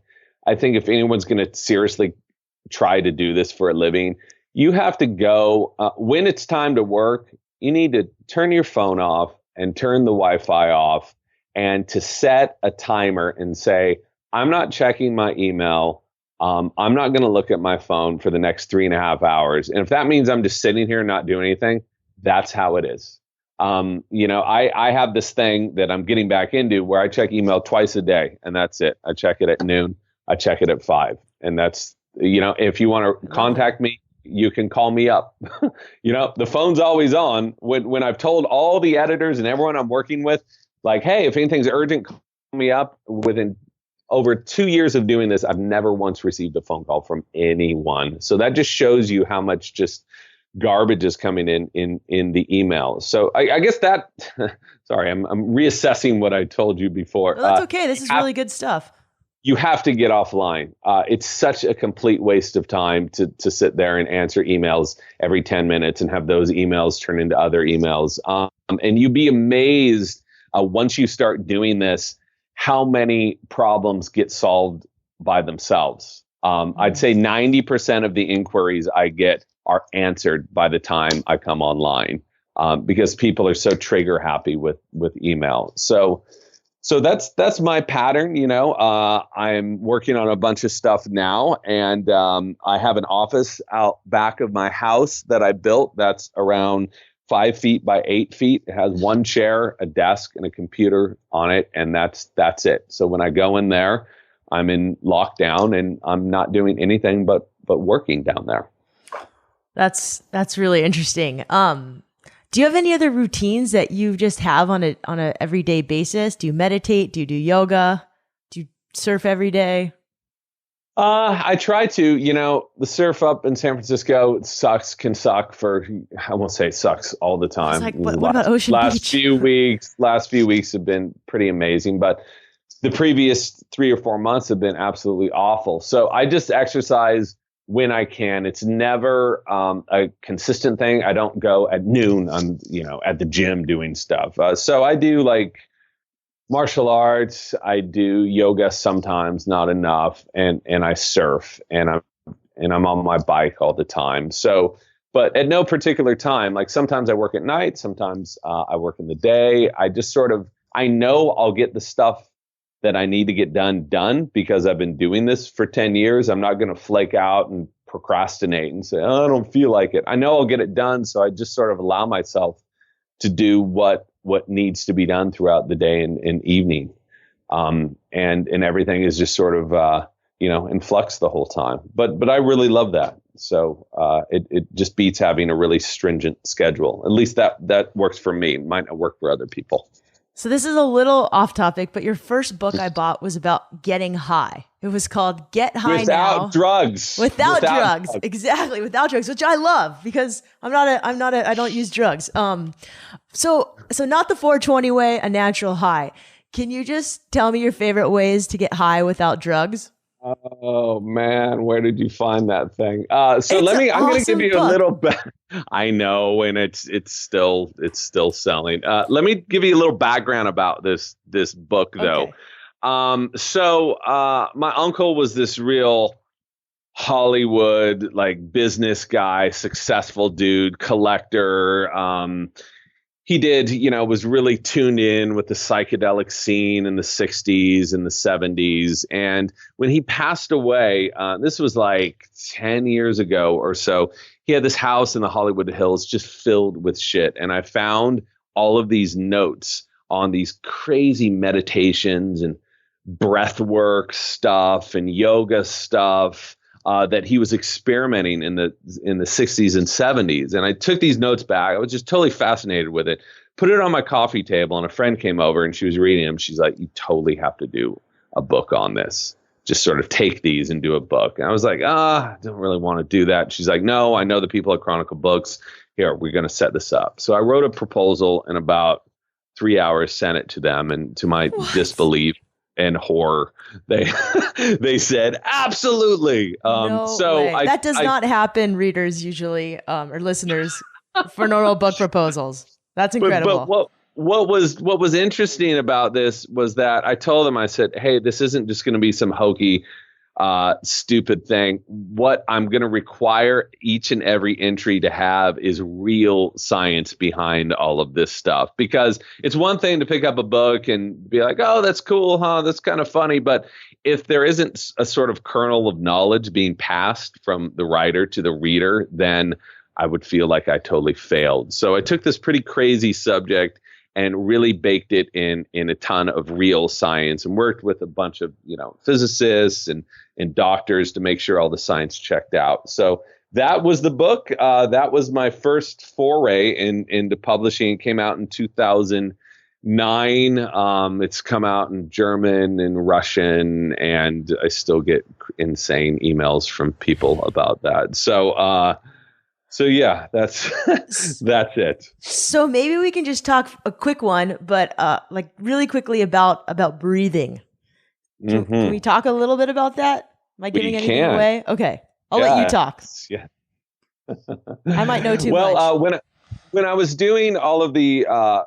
I think if anyone's going to seriously try to do this for a living, you have to go when it's time to work. You need to turn your phone off and turn the Wi-Fi off, and to set a timer and say, I'm not checking my email. I'm not going to look at my phone for the next 3.5 hours. And if that means I'm just sitting here and not doing anything, that's how it is. I have this thing that I'm getting back into where I check email twice a day, and that's it. I check it at noon. I check it at 5. And that's, if you want to contact me, you can call me up. The phone's always on. When I've told all the editors and everyone I'm working with, like, hey, if anything's urgent, call me up. Within over 2 years of doing this, I've never once received a phone call from anyone. So that just shows you how much just garbage is coming in the email. So I guess that, sorry, I'm reassessing what I told you before. No, that's okay. This is really good stuff. You have to get offline. It's such a complete waste of time to sit there and answer emails every 10 minutes and have those emails turn into other emails. And you'd be amazed once you start doing this, how many problems get solved by themselves. I'd say 90% of the inquiries I get are answered by the time I come online, because people are so trigger happy with email. So that's my pattern. I'm working on a bunch of stuff now, and I have an office out back of my house that I built that's around 5 feet by 8 feet. It has one chair, a desk, and a computer on it, and that's it. So when I go in there, I'm in lockdown, and I'm not doing anything but working down there. That's really interesting. Do you have any other routines that you just have on a everyday basis? Do you meditate? Do you do yoga? Do you surf every day? I try to. The surf up in San Francisco can suck for, I won't say it sucks all the time. Like, what about Ocean Beach? Last few weeks have been pretty amazing, but the previous 3 or 4 months have been absolutely awful. So I just exercise when I can. It's never a consistent thing. I don't go at noon. I'm, at the gym doing stuff. So I do like martial arts. I do yoga sometimes, not enough, and I surf, and I'm on my bike all the time. So, but at no particular time. Like sometimes I work at night, sometimes I work in the day. I just I know I'll get the stuff that I need to get done because I've been doing this for 10 years. I'm not going to flake out and procrastinate and say, oh, I don't feel like it. I know I'll get it done. So I just sort of allow myself to do what needs to be done throughout the day and evening. And everything is just sort of in flux the whole time. But I really love that. So it just beats having a really stringent schedule. At least that works for me. Might not work for other people. So this is a little off topic, but your first book I bought was about getting high. It was called Get High Now. Without drugs. Without drugs. Exactly. Without drugs, which I love because I don't use drugs. So not the 420 way, a natural high. Can you just tell me your favorite ways to get high without drugs? Oh man, where did you find that thing? I'm going to give you a little bit. I know, and it's still selling. Let me give you a little background about this book, though. Okay. My uncle was this real Hollywood business guy, successful dude, collector. He did, was really tuned in with the psychedelic scene in the 60s and the 70s. And when he passed away, this was 10 years ago or so, he had this house in the Hollywood Hills just filled with shit. And I found all of these notes on these crazy meditations and breath work stuff and yoga stuff that he was experimenting in the 60s and 70s. And I took these notes back. I was just totally fascinated with it, put it on my coffee table, and a friend came over and she was reading them. She's like, you totally have to do a book on this. Just sort of take these and do a book. And I was like, I don't really want to do that. She's like, no, I know the people at Chronicle Books. Here, we're going to set this up. So I wrote a proposal in about 3 hours, sent it to them, and to my disbelief and horror, they said absolutely. That does not happen, readers usually or listeners, for normal book proposals. That's incredible. But what was interesting about this was that I told them, I said, hey, this isn't just going to be some hokey, stupid thing. What I'm going to require each and every entry to have is real science behind all of this stuff. Because it's one thing to pick up a book and be like, oh, that's cool, huh? That's kind of funny. But if there isn't a sort of kernel of knowledge being passed from the writer to the reader, then I would feel like I totally failed. So I took this pretty crazy subject and really baked it in a ton of real science and worked with a bunch of, physicists and doctors to make sure all the science checked out. So that was the book. That was my first foray into publishing. It came out in 2009. It's come out in German and Russian, and I still get insane emails from people about that. So yeah, that's it. So maybe we can just talk a quick one, but really quickly about breathing. Can we talk a little bit about that? Am I giving anything away? Okay, I'll let you talk. Yeah. I might know too much. Well, when I was doing all of the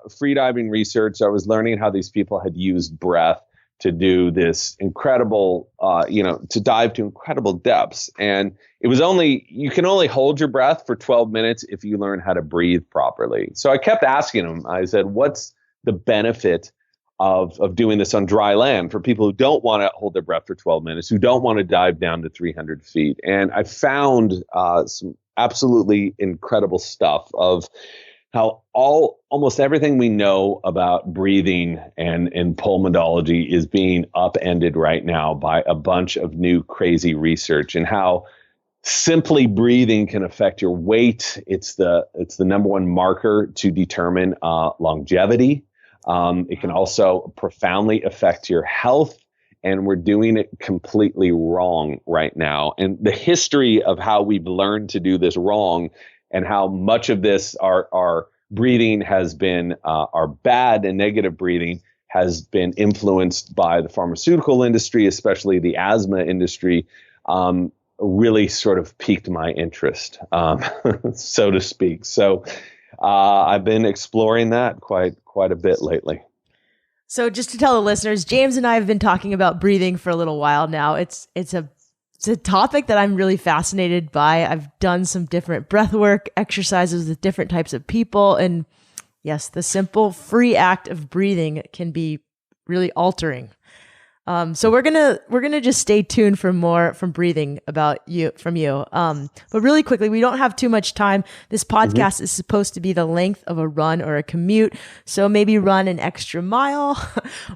freediving research, I was learning how these people had used breath to do this incredible, to dive to incredible depths. And you can only hold your breath for 12 minutes if you learn how to breathe properly. So I kept asking them, I said, what's the benefit of doing this on dry land for people who don't want to hold their breath for 12 minutes, who don't want to dive down to 300 feet? And I found some absolutely incredible stuff of how almost everything we know about breathing and pulmonology is being upended right now by a bunch of new crazy research, and how simply breathing can affect your weight. It's the number one marker to determine longevity. It can also profoundly affect your health, and we're doing it completely wrong right now. And the history of how we've learned to do this wrong, and how much of this our breathing has been, our bad and negative breathing has been influenced by the pharmaceutical industry, especially the asthma industry, really sort of piqued my interest, so to speak. So I've been exploring that quite a bit lately. So just to tell the listeners, James and I have been talking about breathing for a little while now. It's a topic that I'm really fascinated by. I've done some different breathwork exercises with different types of people. And yes, the simple free act of breathing can be really altering. So we're gonna just stay tuned for more from breathing from you. But really quickly, we don't have too much time. This podcast is supposed to be the length of a run or a commute. So maybe run an extra mile,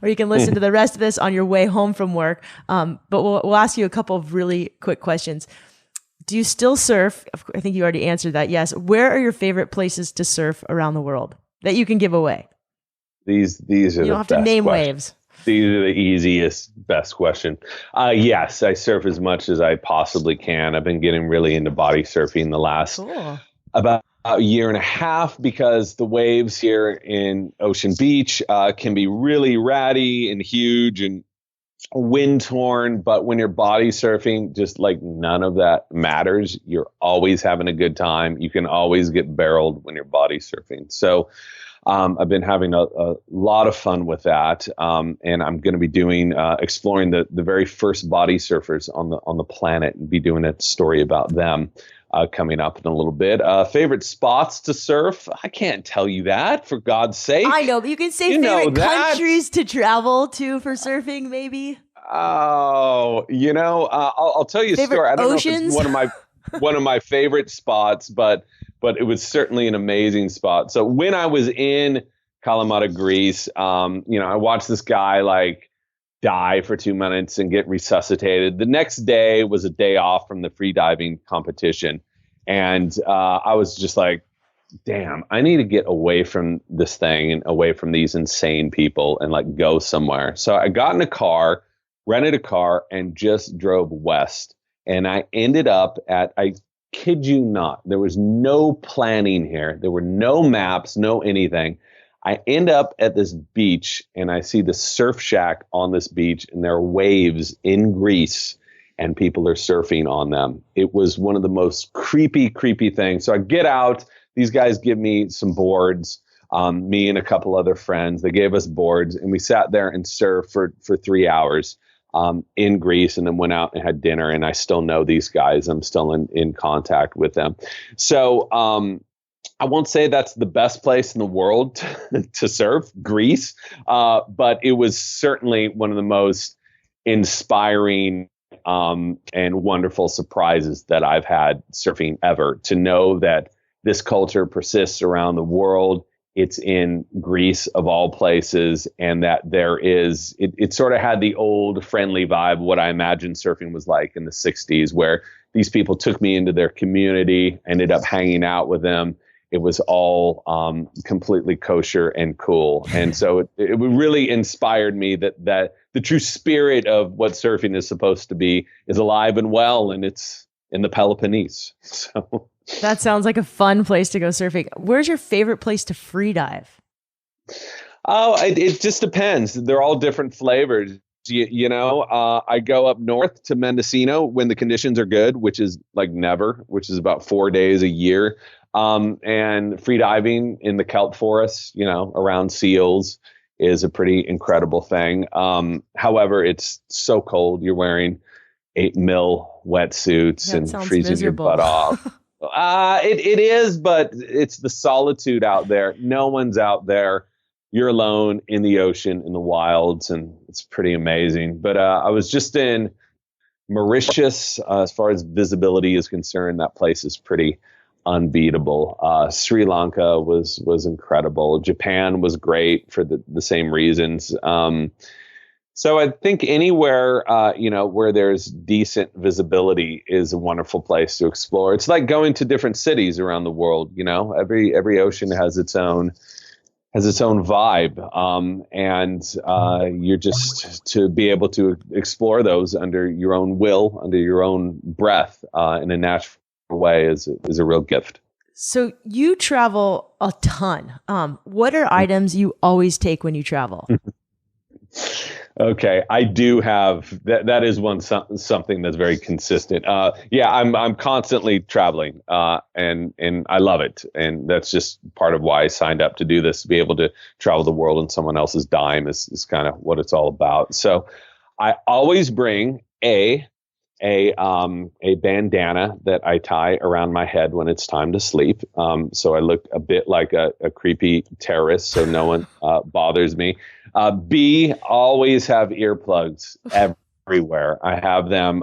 or you can listen to the rest of this on your way home from work. But we'll ask you a couple of really quick questions. Do you still surf? I think you already answered that. Yes. Where are your favorite places to surf around the world that you can give away? These are you don't have to name waves. These are the easiest, best question. Yes, I surf as much as I possibly can. I've been getting really into body surfing the last about a year and a half because the waves here in Ocean Beach can be really ratty and huge and wind torn. But when you're body surfing, just like none of that matters. You're always having a good time. You can always get barreled when you're body surfing. So I've been having a lot of fun with that, and I'm going to be doing exploring the very first body surfers on the planet and be doing a story about them coming up in a little bit. Favorite spots to surf? I can't tell you that, for God's sake. I know, but you can say favorite countries to travel to for surfing, maybe. Oh, I'll tell you a story. I don't know if it's one of my favorite spots, but it was certainly an amazing spot. So when I was in Kalamata, Greece, I watched this guy like die for 2 minutes and get resuscitated. The next day was a day off from the freediving competition. And I was just like, damn, I need to get away from this thing and away from these insane people and like go somewhere. So I got in a car, rented a car, and just drove west. And I ended up I kid you not, there was no planning here. There were no maps, no anything. I end up at this beach and I see the surf shack on this beach and there are waves in Greece and people are surfing on them. It was one of the most creepy things. So I get out, these guys give me some boards, me and a couple other friends, they gave us boards and we sat there and surfed for 3 hours. In Greece, and then went out and had dinner. And I still know these guys. I'm still in contact with them. So I won't say that's the best place in the world to surf, Greece, but it was certainly one of the most inspiring and wonderful surprises that I've had surfing ever. To know that this culture persists around the world. It's in Greece of all places, and that there is, it sort of had the old friendly vibe, what I imagine surfing was like in the 60s, where these people took me into their community, ended up hanging out with them. It was all completely kosher and cool. And so it really inspired me that the true spirit of what surfing is supposed to be is alive and well, and it's in the Peloponnese. So. That sounds like a fun place to go surfing. Where's your favorite place to free dive? Oh, it just depends. They're all different flavors. I go up north to Mendocino when the conditions are good, which is like never, which is about 4 days a year. And free diving in the kelp forests, around seals is a pretty incredible thing. However, it's so cold. You're wearing 8 mil wetsuits and freezing miserable. Your butt off. It is, but it's the solitude out there. No one's out there. You're alone in the ocean, in the wilds, and it's pretty amazing. But I was just in Mauritius. As far as visibility is concerned, that place is pretty unbeatable. Sri Lanka was incredible. Japan was great for the same reasons. So I think anywhere, where there's decent visibility is a wonderful place to explore. It's like going to different cities around the world. Every ocean has its own vibe. And you're just to be able to explore those under your own will, under your own breath, in a natural way is a real gift. So you travel a ton. What are items you always take when you travel? Okay, I do have that. That is something that's very consistent. I'm constantly traveling, and I love it, and that's just part of why I signed up to do this. To be able to travel the world on someone else's dime is kind of what it's all about. So, I always bring a bandana that I tie around my head when it's time to sleep. So I look a bit like a creepy terrorist, so no one bothers me. B, always have earplugs everywhere. I have them,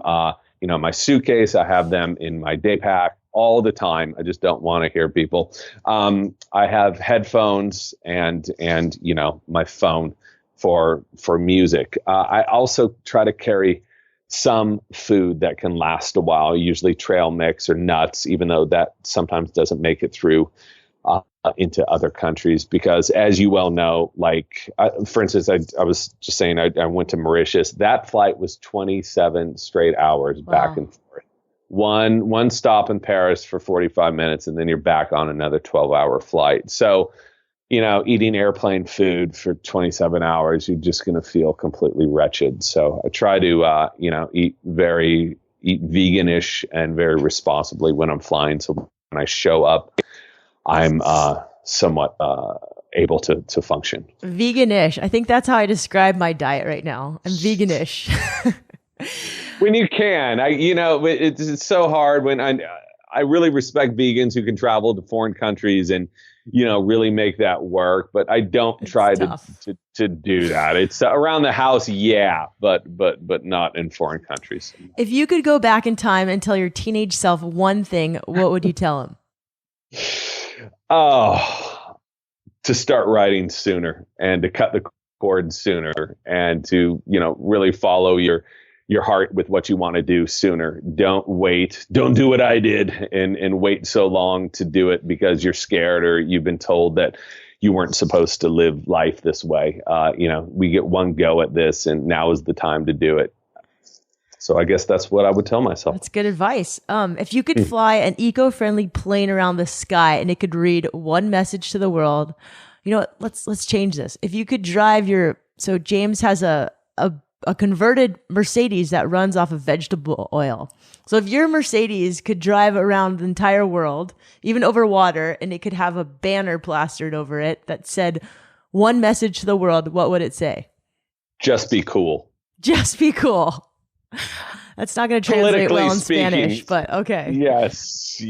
in my suitcase. I have them in my day pack all the time. I just don't want to hear people. I have headphones and my phone for music. I also try to carry some food that can last a while, usually trail mix or nuts, even though that sometimes doesn't make it through into other countries. Because as you well know, for instance, I was just saying, I went to Mauritius. That flight was 27 straight hours back and forth. One stop in Paris for 45 minutes, and then you're back on another 12-hour flight. So, eating airplane food for 27 hours, you're just going to feel completely wretched. So I try to, eat veganish and very responsibly when I'm flying. So when I show up, I'm somewhat able to function. Veganish. I think that's how I describe my diet right now. I'm veganish. When you can, it's so hard when I really respect vegans who can travel to foreign countries and, really make that work. But I don't try to do that. It's around the house. Yeah, but not in foreign countries. If you could go back in time and tell your teenage self one thing, what would you tell him? Oh, to start writing sooner and to cut the cord sooner and to, really follow your heart with what you want to do sooner. Don't wait. Don't do what I did and wait so long to do it because you're scared or you've been told that you weren't supposed to live life this way. We get one go at this and now is the time to do it. So I guess that's what I would tell myself. That's good advice. If you could fly an eco-friendly plane around the sky and it could read one message to the world, let's change this. If you could drive so James has a converted Mercedes that runs off of vegetable oil. So if your Mercedes could drive around the entire world, even over water, and it could have a banner plastered over it that said one message to the world, what would it say? Just be cool. Just be cool. That's not going to translate well in Spanish, but okay. Yes.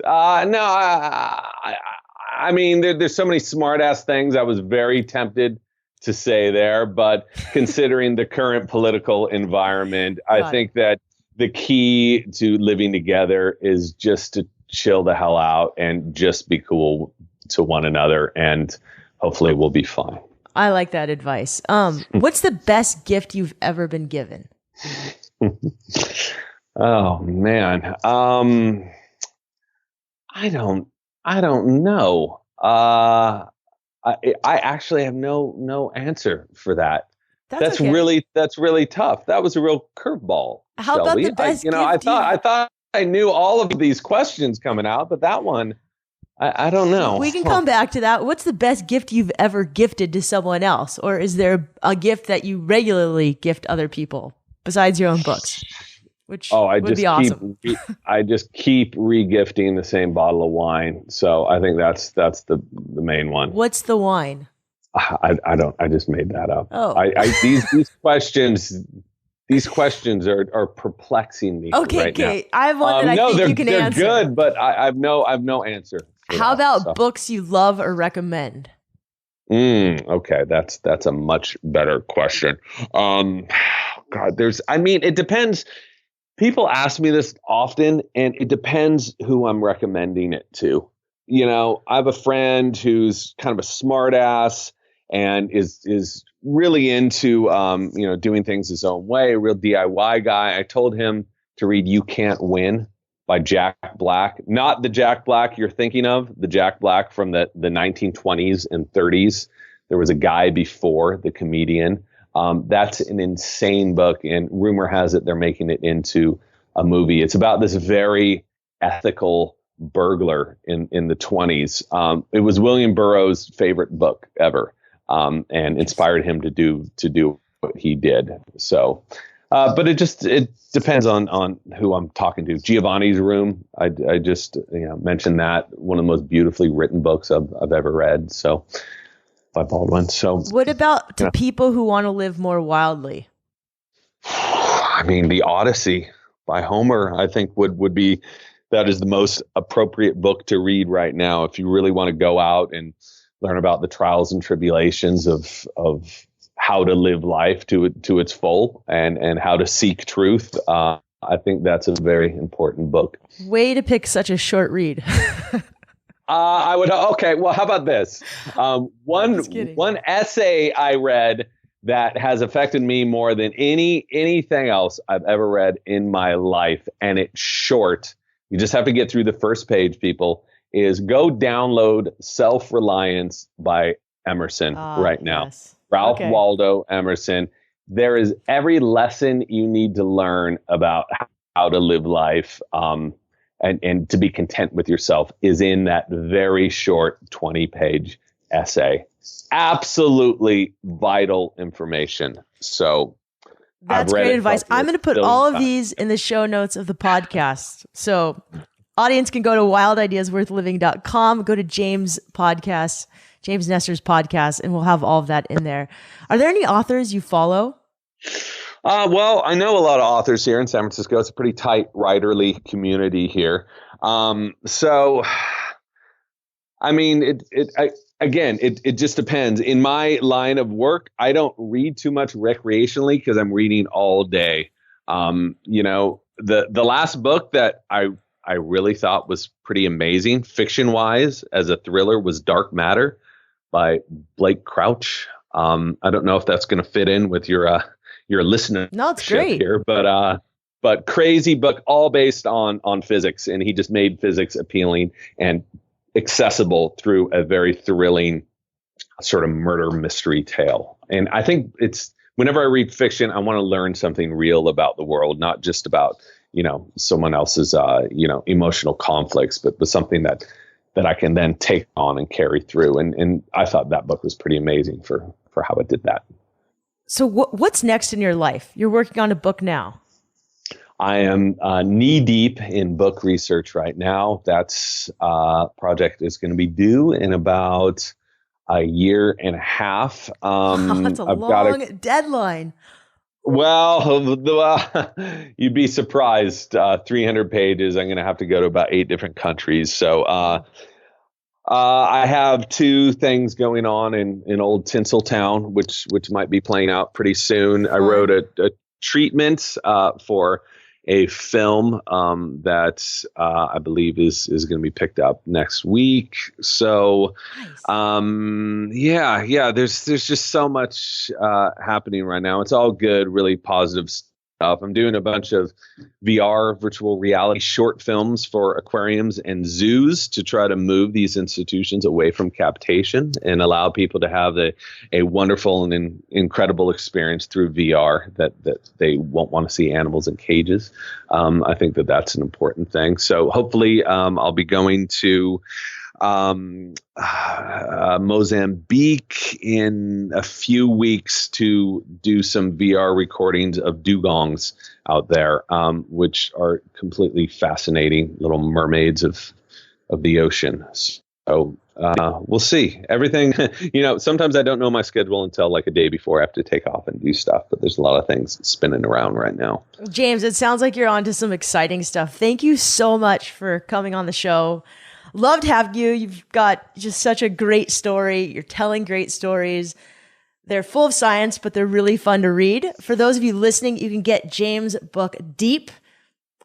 No, I mean, there's so many smart ass things. I was very tempted to say there, but considering the current political environment, I think that the key to living together is just to chill the hell out and just be cool to one another, and hopefully we'll be fine. I like that advice. What's the best gift you've ever been given? Oh man. I don't know. I actually have no answer for that. That's okay. really tough. That was a real curveball. How about the best gift? I thought I knew all of these questions coming out, but that one, I don't know. We can come back to that. What's the best gift you've ever gifted to someone else? Or is there a gift that you regularly gift other people besides your own books? Which would be awesome. I just keep re-gifting the same bottle of wine. So I think that's the main one. What's the wine? I just made that up. Oh. These questions are perplexing me. Okay. Now. I have one that I think you can answer. They're good, but I've no answer. How about books you love or recommend? Okay, that's a much better question. God, it depends. People ask me this often, and it depends who I'm recommending it to. I have a friend who's kind of a smart ass and is really into, doing things his own way, a real DIY guy. I told him to read You Can't Win by Jack Black. Not the Jack Black you're thinking of, the Jack Black from the 1920s and 30s. There was a guy before, the comedian. That's an insane book, and rumor has it they're making it into a movie. It's about this very ethical burglar in the 20s. It was William Burroughs' favorite book ever, and inspired him to do what he did. So, but it depends on who I'm talking to. Giovanni's Room, I just mentioned that, one of the most beautifully written books I've ever read. So. By Baldwin. So what about to people who want to live more wildly? I mean, the Odyssey by Homer, I think that is the most appropriate book to read right now. If you really want to go out and learn about the trials and tribulations of how to live life to its full and how to seek truth. I think that's a very important book. Way to pick such a short read. I would. Okay. Well, how about this? One essay I read that has affected me more than anything else I've ever read in my life, and it's short. You just have to get through the first page, people, is go download Self-Reliance by Emerson right now. Yes. Ralph Waldo Emerson. There is every lesson you need to learn about how to live life and to be content with yourself is in that very short 20-page essay. Absolutely vital information. So that's great advice. I'm going to put all of these in the show notes of the podcast. So audience can go to wildideasworthliving.com, go to James' podcast, James Nestor's podcast, and we'll have all of that in there. Are there any authors you follow? Well, I know a lot of authors here in San Francisco. It's a pretty tight writerly community here. So, I mean, it just depends. In my line of work, I don't read too much recreationally because I'm reading all day. The last book that I really thought was pretty amazing, fiction-wise, as a thriller, was Dark Matter by Blake Crouch. I don't know if that's going to fit in with your listener. No, it's great here, but crazy book, all based on physics, and he just made physics appealing and accessible through a very thrilling sort of murder mystery tale. And I think whenever I read fiction, I want to learn something real about the world, not just about someone else's emotional conflicts, but something that I can then take on and carry through. And I thought that book was pretty amazing for how it did that. So what's next in your life? You're working on a book now. I am knee deep in book research right now. That's project is going to be due in about a year and a half. That's a long deadline. Well, you'd be surprised. 300 pages. I'm going to have to go to about 8 different countries. So I have 2 things going on in old Tinseltown, which might be playing out pretty soon. I wrote a treatment for a film that I believe is going to be picked up next week. So, nice. There's just so much happening right now. It's all good, really positive stuff. I'm doing a bunch of VR, virtual reality short films for aquariums and zoos to try to move these institutions away from captation and allow people to have a wonderful and incredible experience through VR that they won't want to see animals in cages. I think that's an important thing. So hopefully I'll be going to Mozambique in a few weeks to do some VR recordings of dugongs out there, which are completely fascinating little mermaids of the ocean. So we'll see. Everything, sometimes I don't know my schedule until like a day before I have to take off and do stuff, but there's a lot of things spinning around right now. James, it sounds like you're onto some exciting stuff. Thank you so much for coming on the show. Loved having you. You've got just such a great story. You're telling great stories. They're full of science, but they're really fun to read. For those of you listening, you can get James' book Deep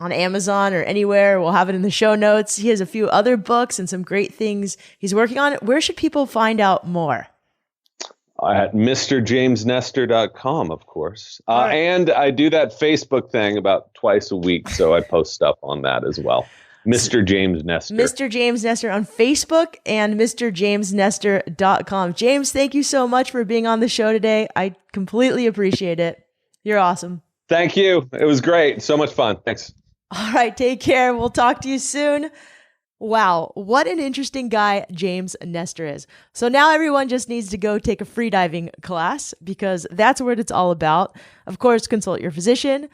on Amazon or anywhere. We'll have it in the show notes. He has a few other books and some great things he's working on. Where should people find out more? At MrJamesNestor.com, of course. Right. And I do that Facebook thing about twice a week, so I post stuff on that as well. Mr. James Nestor. Mr. James Nestor on Facebook and MrJamesNestor.com. James, thank you so much for being on the show today. I completely appreciate it. You're awesome. Thank you. It was great. So much fun. Thanks. All right. Take care. We'll talk to you soon. Wow. What an interesting guy James Nestor is. So now everyone just needs to go take a freediving class because that's what it's all about. Of course, consult your physician.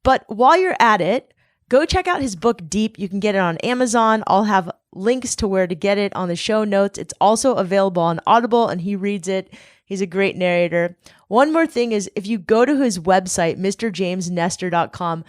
But while you're at it, go check out his book, Deep. You can get it on Amazon. I'll have links to where to get it on the show notes. It's also available on Audible, and he reads it. He's a great narrator. One more thing is, if you go to his website, MrJamesNestor.com,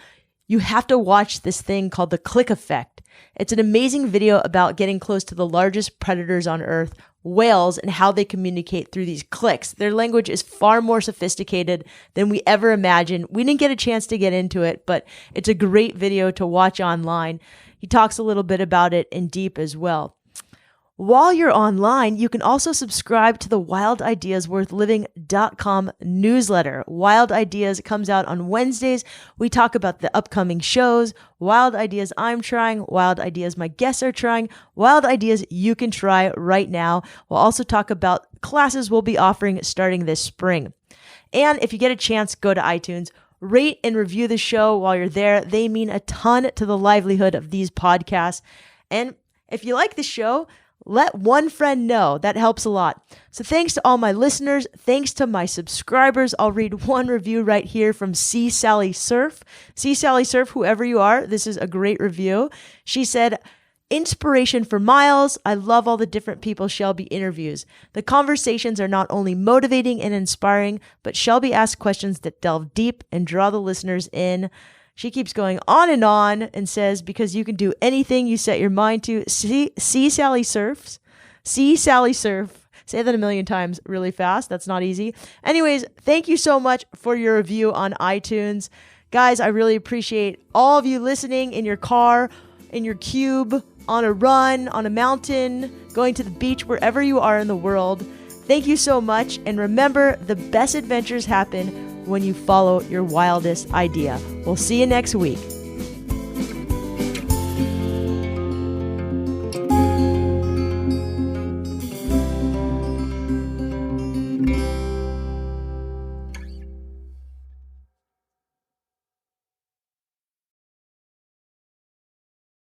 you have to watch this thing called the click effect. It's an amazing video about getting close to the largest predators on Earth, whales, and how they communicate through these clicks. Their language is far more sophisticated than we ever imagined. We didn't get a chance to get into it, but it's a great video to watch online. He talks a little bit about it in Deep as well. While you're online, you can also subscribe to the WILDIdeasWorthLiving.com newsletter. Wild Ideas comes out on Wednesdays. We talk about the upcoming shows, wild ideas I'm trying, wild ideas my guests are trying, wild ideas you can try right now. We'll also talk about classes we'll be offering starting this spring. And if you get a chance, go to iTunes, rate and review the show while you're there. They mean a ton to the livelihood of these podcasts. And if you like the show, let one friend know. That helps a lot. So thanks to all my listeners. Thanks to my subscribers. I'll read one review right here from C. Sally Surf. C. Sally Surf, whoever you are, this is a great review. She said, "Inspiration for miles. I love all the different people Shelby interviews. The conversations are not only motivating and inspiring, but Shelby asks questions that delve deep and draw the listeners in." She keeps going on and says, because you can do anything you set your mind to. See Sally Surfs. See Sally Surf. Say that a million times really fast. That's not easy. Anyways, thank you so much for your review on iTunes. Guys, I really appreciate all of you listening in your car, in your cube, on a run, on a mountain, going to the beach, wherever you are in the world. Thank you so much. And remember, the best adventures happen when you follow your wildest idea. We'll see you next week.